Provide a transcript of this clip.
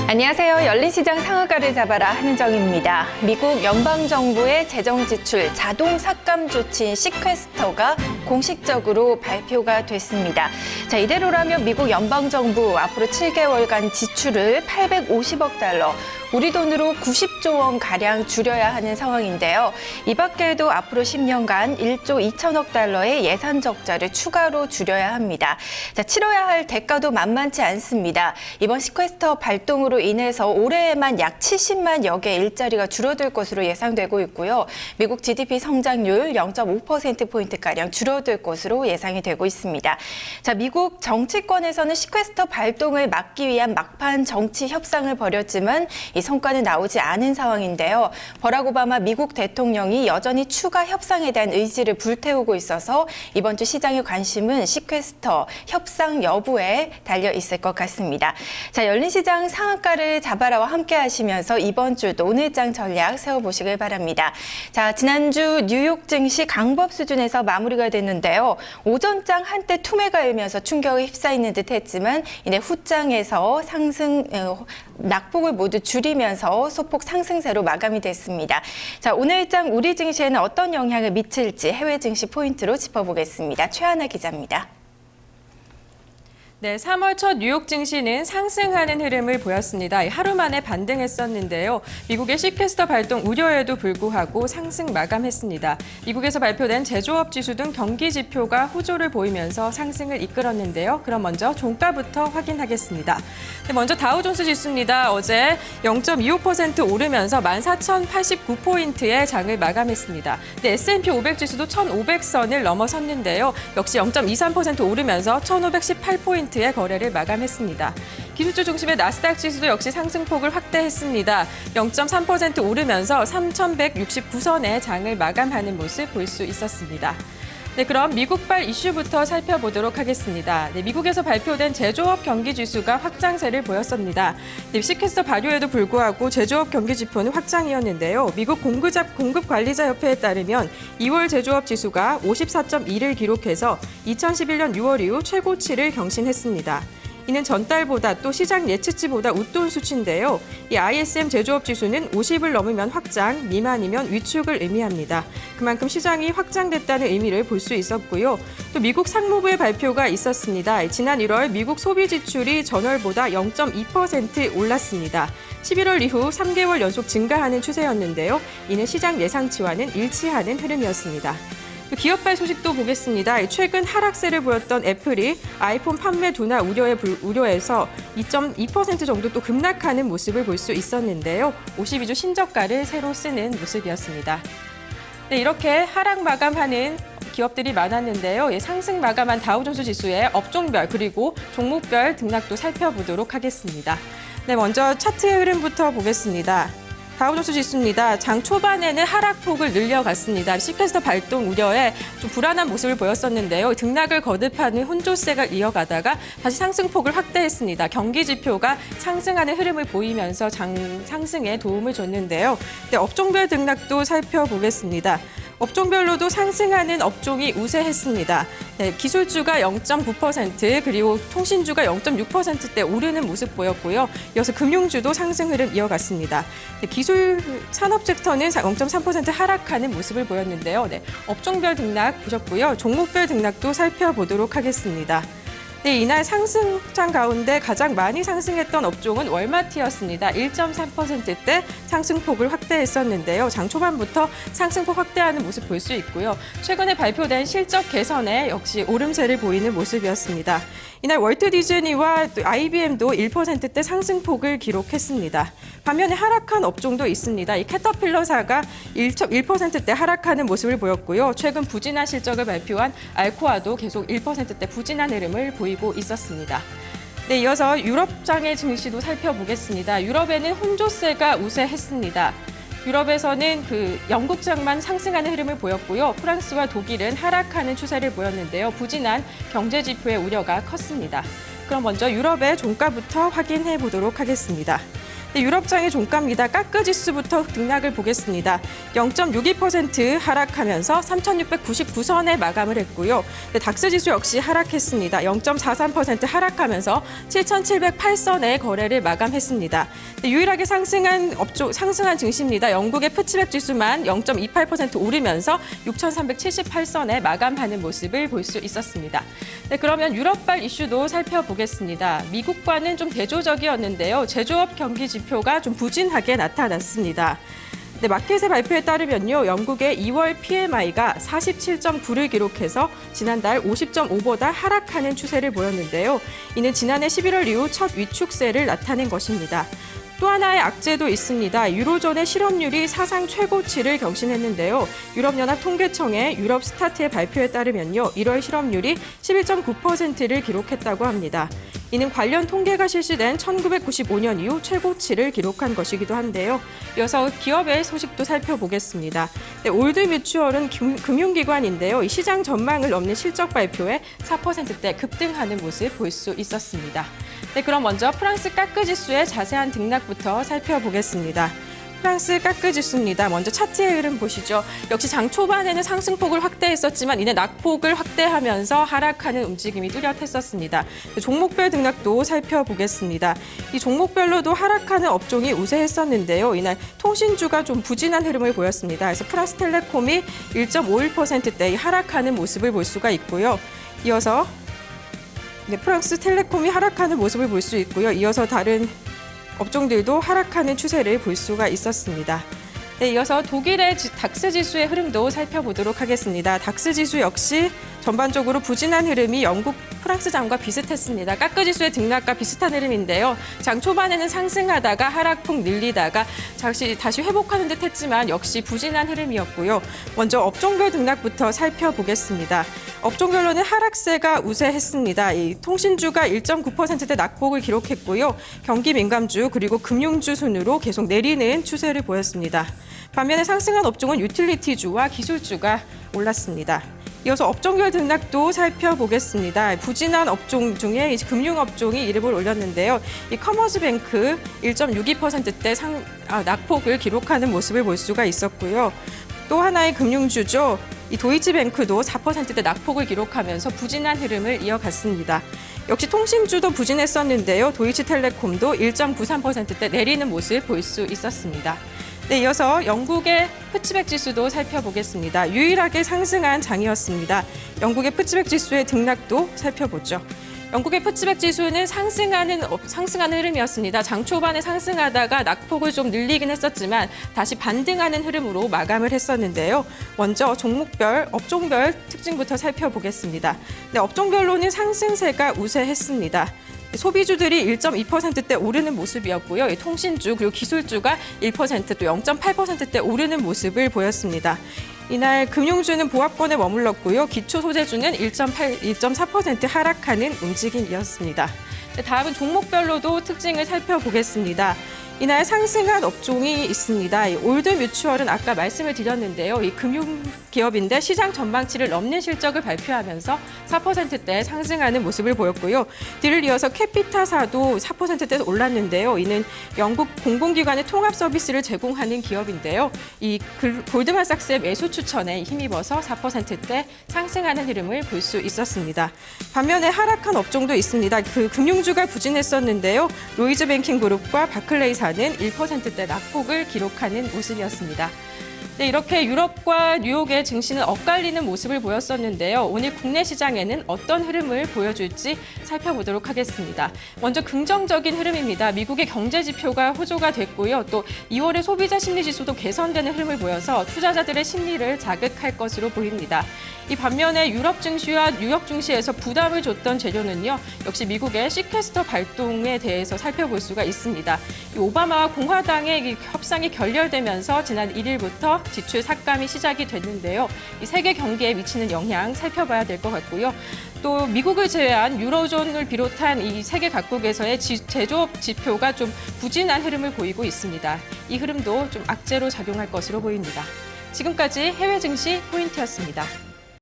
안녕하세요. 열린시장 상한가를 잡아라 한은정입니다. 미국 연방정부의 재정지출 자동 삭감 조치인 시퀘스터가 공식적으로 발표가 됐습니다. 자, 이대로라면 미국 연방정부 앞으로 7개월간 지출을 850억 달러, 우리 돈으로 90조 원가량 줄여야 하는 상황인데요. 이 밖에도 앞으로 10년간 1조 2천억 달러의 예산 적자를 추가로 줄여야 합니다. 자, 치러야 할 대가도 만만치 않습니다. 이번 시퀘스터 발동으로 인해서 올해에만 약 70만여 개 일자리가 줄어들 것으로 예상되고 있고요. 미국 GDP 성장률 0.5%포인트가량 줄어들 것으로 예상이 되고 있습니다. 자, 미국 정치권에서는 시퀘스터 발동을 막기 위한 막판 정치 협상을 벌였지만 이 성과는 나오지 않은 상황인데요. 버락 오바마 미국 대통령이 여전히 추가 협상에 대한 의지를 불태우고 있어서 이번 주 시장의 관심은 시퀘스터 협상 여부에 달려 있을 것 같습니다. 자, 열린시장 상한가를 잡아라와 함께 하시면서 이번 주 오늘장 전략 세워보시길 바랍니다. 자, 지난주 뉴욕 증시 강법 수준에서 마무리가 됐는데요. 오전장 한때 투매가 일면서 충격에 휩싸이는 듯 했지만 이내 후장에서 낙폭을 모두 줄이면서 소폭 상승세로 마감이 됐습니다. 자, 오늘장 우리 증시에는 어떤 영향을 미칠지 해외 증시 포인트로 짚어보겠습니다. 최하나 기자입니다. 네, 3월 첫 뉴욕 증시는 상승하는 흐름을 보였습니다. 하루 만에 반등했었는데요. 미국의 시퀘스터 발동 우려에도 불구하고 상승 마감했습니다. 미국에서 발표된 제조업 지수 등 경기 지표가 호조를 보이면서 상승을 이끌었는데요. 그럼 먼저 종가부터 확인하겠습니다. 네, 먼저 다우존스 지수입니다. 어제 0.25% 오르면서 14,089포인트의 장을 마감했습니다. 네, S&P 500 지수도 1,500선을 넘어섰는데요. 역시 0.23% 오르면서 1,518포인트 의 거래를 마감했습니다. 기술주 중심의 나스닥 지수도 역시 상승폭을 확대했습니다. 0.3% 오르면서 3,169선의 장을 마감하는 모습 볼 수 있었습니다. 네, 그럼 미국발 이슈부터 살펴보도록 하겠습니다. 네, 미국에서 발표된 제조업 경기 지수가 확장세를 보였습니다. 네, 시퀘스터 발효에도 불구하고 제조업 경기 지표는 확장이었는데요. 미국 공급관리자협회에 따르면 2월 제조업 지수가 54.2를 기록해서 2011년 6월 이후 최고치를 경신했습니다. 이는 전달보다 또 시장 예측치보다 웃돈 수치인데요. 이 ISM 제조업 지수는 50을 넘으면 확장, 미만이면 위축을 의미합니다. 그만큼 시장이 확장됐다는 의미를 볼 수 있었고요. 또 미국 상무부의 발표가 있었습니다. 지난 1월 미국 소비 지출이 전월보다 0.2% 올랐습니다. 11월 이후 3개월 연속 증가하는 추세였는데요. 이는 시장 예상치와는 일치하는 흐름이었습니다. 기업발 소식도 보겠습니다. 최근 하락세를 보였던 애플이 아이폰 판매 둔화 우려에서 2.2% 정도 또 급락하는 모습을 볼 수 있었는데요. 52주 신저가를 새로 쓰는 모습이었습니다. 네, 이렇게 하락 마감하는 기업들이 많았는데요. 상승 마감한 다우존스 지수의 업종별 그리고 종목별 등락도 살펴보도록 하겠습니다. 네, 먼저 차트의 흐름부터 보겠습니다. 다우존스 지수입니다. 장 초반에는 하락폭을 늘려갔습니다. 시퀘스터 발동 우려에 좀 불안한 모습을 보였었는데요. 등락을 거듭하는 혼조세가 이어가다가 다시 상승폭을 확대했습니다. 경기 지표가 상승하는 흐름을 보이면서 장 상승에 도움을 줬는데요. 네, 업종별 등락도 살펴보겠습니다. 업종별로도 상승하는 업종이 우세했습니다. 네, 기술주가 0.9% 그리고 통신주가 0.6%대 오르는 모습 보였고요. 이어서 금융주도 상승 흐름 이어갔습니다. 네, 기술 산업 섹터는 0.3% 하락하는 모습을 보였는데요. 네, 업종별 등락 보셨고요. 종목별 등락도 살펴보도록 하겠습니다. 네, 이날 상승장 가운데 가장 많이 상승했던 업종은 월마트였습니다. 1.3%대 상승폭을 확대했었는데요. 장 초반부터 상승폭 확대하는 모습 볼 수 있고요. 최근에 발표된 실적 개선에 역시 오름세를 보이는 모습이었습니다. 이날 월트 디즈니와 IBM도 1%대 상승폭을 기록했습니다. 반면에 하락한 업종도 있습니다. 이 캐터필러사가 1%대 하락하는 모습을 보였고요. 최근 부진한 실적을 발표한 알코아도 계속 1%대 부진한 흐름을 보이고 있었습니다. 네, 이어서 유럽장의 증시도 살펴보겠습니다. 유럽에는 혼조세가 우세했습니다. 유럽에서는 영국장만 상승하는 흐름을 보였고요. 프랑스와 독일은 하락하는 추세를 보였는데요. 부진한 경제 지표의 우려가 컸습니다. 그럼 먼저 유럽의 종가부터 확인해 보도록 하겠습니다. 네, 유럽장의 종가입니다. 까크 지수부터 등락을 보겠습니다. 0.61% 하락하면서 3,699선에 마감을 했고요. 네, 닥스 지수 역시 하락했습니다. 0.43% 하락하면서 7,708선에 거래를 마감했습니다. 네, 유일하게 상승한 증시입니다. 영국의 푸츠백 지수만 0.28% 오르면서 6,378선에 마감하는 모습을 볼 수 있었습니다. 네, 그러면 유럽발 이슈도 살펴보겠습니다. 미국과는 좀 대조적이었는데요. 제조업 경기 지표가 좀 부진하게 나타났습니다. 네, 마켓의 발표에 따르면요, 영국의 2월 PMI가 47.9를 기록해서 지난달 50.5보다 하락하는 추세를 보였는데요. 이는 지난해 11월 이후 첫 위축세를 나타낸 것입니다. 또 하나의 악재도 있습니다. 유로존의 실업률이 사상 최고치를 경신했는데요. 유럽연합 통계청의 유럽 스타트의 발표에 따르면요, 1월 실업률이 11.9%를 기록했다고 합니다. 이는 관련 통계가 실시된 1995년 이후 최고치를 기록한 것이기도 한데요. 이어서 기업의 소식도 살펴보겠습니다. 네, 올드뮤추얼은 금융기관인데요. 이 시장 전망을 넘는 실적 발표에 4%대 급등하는 모습 볼 수 있었습니다. 네, 그럼 먼저 프랑스 까크 지수의 자세한 등락부터 살펴보겠습니다. 프랑스 까크 지수입니다. 먼저 차트의 흐름 보시죠. 역시 장 초반에는 상승폭을 확대했었지만 이내 낙폭을 확대하면서 하락하는 움직임이 뚜렷했었습니다. 종목별 등락도 살펴보겠습니다. 이 종목별로도 하락하는 업종이 우세했었는데요. 이날 통신주가 좀 부진한 흐름을 보였습니다. 그래서 프랑스텔레콤이 1.51%대 하락하는 모습을 볼 수가 있고요. 이어서 프랑스텔레콤이 하락하는 모습을 볼 수 있고요. 이어서 다른 업종들도 하락하는 추세를 볼 수가 있었습니다. 네, 이어서 독일의 닥스 지수의 흐름도 살펴보도록 하겠습니다. 닥스 지수 역시 전반적으로 부진한 흐름이 영국, 프랑스 장과 비슷했습니다. 까크 지수의 등락과 비슷한 흐름인데요. 장 초반에는 상승하다가 하락폭 늘리다가 다시 회복하는 듯 했지만 역시 부진한 흐름이었고요. 먼저 업종별 등락부터 살펴보겠습니다. 업종별로는 하락세가 우세했습니다. 이 통신주가 1.9%대 낙폭을 기록했고요. 경기 민감주 그리고 금융주 순으로 계속 내리는 추세를 보였습니다. 반면에 상승한 업종은 유틸리티주와 기술주가 올랐습니다. 이어서 업종별 등락도 살펴보겠습니다. 부진한 업종 중에 금융업종이 이름을 올렸는데요. 이 커머스뱅크 1.62%대 낙폭을 기록하는 모습을 볼 수가 있었고요. 또 하나의 금융주죠. 이 도이치뱅크도 4%대 낙폭을 기록하면서 부진한 흐름을 이어갔습니다. 역시 통신주도 부진했었는데요. 도이치텔레콤도 1.93%대 내리는 모습 볼 수 있었습니다. 네, 이어서 영국의 푸츠백 지수도 살펴보겠습니다. 유일하게 상승한 장이었습니다. 영국의 푸츠백 지수의 등락도 살펴보죠. 영국의 푸츠백 지수는 상승하는 흐름이었습니다. 장 초반에 상승하다가 낙폭을 좀 늘리긴 했었지만 다시 반등하는 흐름으로 마감을 했었는데요. 먼저 종목별, 업종별 특징부터 살펴보겠습니다. 네, 업종별로는 상승세가 우세했습니다. 소비주들이 1.2%대 오르는 모습이었고요. 통신주 그리고 기술주가 1% 또 0.8%대 오르는 모습을 보였습니다. 이날 금융주는 보합권에 머물렀고요. 기초소재주는 1.4% 하락하는 움직임이었습니다. 다음은 종목별로도 특징을 살펴보겠습니다. 이날 상승한 업종이 있습니다. 올드뮤추얼은 아까 말씀을 드렸는데요. 이 금융기업인데 시장 전망치를 넘는 실적을 발표하면서 4%대 상승하는 모습을 보였고요. 뒤를 이어서 캐피타사도 4%대 올랐는데요. 이는 영국 공공기관의 통합 서비스를 제공하는 기업인데요. 이 골드만삭스의 매수 추천에 힘입어서 4%대 상승하는 흐름을 볼 수 있었습니다. 반면에 하락한 업종도 있습니다. 금융주가 부진했었는데요. 로이즈뱅킹그룹과 바클레이사는 1%대 낙폭을 기록하는 모습이었습니다. 네, 이렇게 유럽과 뉴욕의 증시는 엇갈리는 모습을 보였었는데요. 오늘 국내 시장에는 어떤 흐름을 보여줄지 살펴보도록 하겠습니다. 먼저 긍정적인 흐름입니다. 미국의 경제 지표가 호조가 됐고요. 또 2월의 소비자 심리 지수도 개선되는 흐름을 보여서 투자자들의 심리를 자극할 것으로 보입니다. 이 반면에 유럽 증시와 뉴욕 증시에서 부담을 줬던 재료는요. 역시 미국의 시퀘스터 발동에 대해서 살펴볼 수가 있습니다. 이 오바마와 공화당의 협상이 결렬되면서 지난 1일부터 지출 삭감이 시작이 됐는데요. 이 세계 경기에 미치는 영향 살펴봐야 될 것 같고요. 또 미국을 제외한 유로존을 비롯한 이 세계 각국에서의 제조업 지표가 좀 부진한 흐름을 보이고 있습니다. 이 흐름도 좀 악재로 작용할 것으로 보입니다. 지금까지 해외 증시 포인트였습니다.